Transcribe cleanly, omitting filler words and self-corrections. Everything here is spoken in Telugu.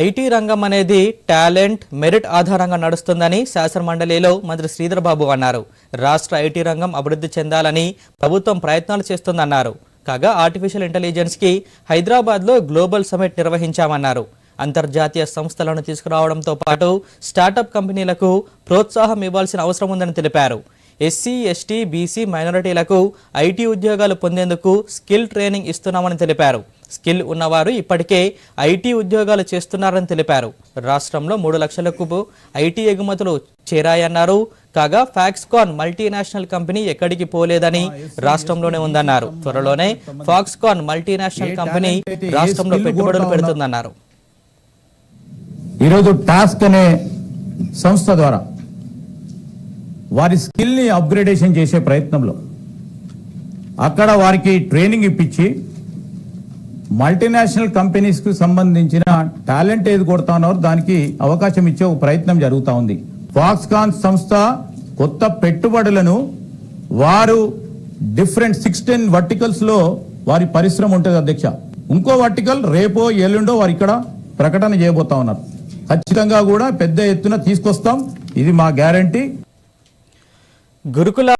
ఐటీ రంగం అనేది టాలెంట్ మెరిట్ ఆధారంగా నడుస్తుందని శాసనమండలిలో మంత్రి శ్రీధర్ బాబు అన్నారు. రాష్ట్ర ఐటీ రంగం అభివృద్ధి చెందాలని ప్రభుత్వం ప్రయత్నాలు చేస్తుందన్నారు. కాగా ఆర్టిఫిషియల్ ఇంటెలిజెన్స్ కి హైదరాబాద్లో గ్లోబల్ సమిట్ నిర్వహించామన్నారు. అంతర్జాతీయ సంస్థలను తీసుకురావడంతో పాటు స్టార్టప్ కంపెనీలకు ప్రోత్సాహం ఇవ్వాల్సిన అవసరం ఉందని తెలిపారు. ఎస్సీ, ఎస్టీ, బీసీ, మైనారిటీలకు ఐటీ ఉద్యోగాలు పొందేందుకు స్కిల్ ట్రైనింగ్ ఇస్తున్నామని తెలిపారు. స్కిల్ ఉన్నవారు ఇప్పటికే ఐటీ ఉద్యోగాలు చేస్తున్నారని తెలిపారు. రాష్ట్రంలో 3 లక్షలకు ఐటీ ఎగుమతులు చేరాయన్నారు. కాగా ఫాక్స్కాన్ మల్టీనేషనల్ కంపెనీ ఎక్కడికి పోలేదని రాష్ట్రంలోనే ఉందన్నారు. త్వరలోనే ఫాక్స్కాన్ మల్టీనేషనల్ కంపెనీ రాష్ట్రంలో పెట్టుబడులు పెడుతుందన్నారు. ఈరోజు టాస్క్ అనే సంస్థ ద్వారా వారి స్కిల్ని అప్గ్రేడేషన్ చేసే ప్రయత్నంలో అక్కడ వారికి ట్రైనింగ్ ఇప్పించి మల్టీనేషనల్ కంపెనీస్కు సంబంధించిన టాలెంట్ ఏది కొడతా ఉన్నారో దానికి అవకాశం ఇచ్చే ఒక ప్రయత్నం జరుగుతూ ఉంది. ఫాక్స్కాన్ సంస్థ కొత్త పెట్టుబడులను వారు డిఫరెంట్ 16 వర్టికల్స్ లో వారి పరిశ్రమ ఉంటుంది అధ్యక్ష. ఇంకో వర్టికల్ రేపో ఎల్లుండో వారు ఇక్కడ ప్రకటన చేయబోతా ఉన్నారు. ఖచ్చితంగా కూడా పెద్ద ఎత్తున తీసుకొస్తాం, ఇది మా గ్యారంటీ. గురుకుల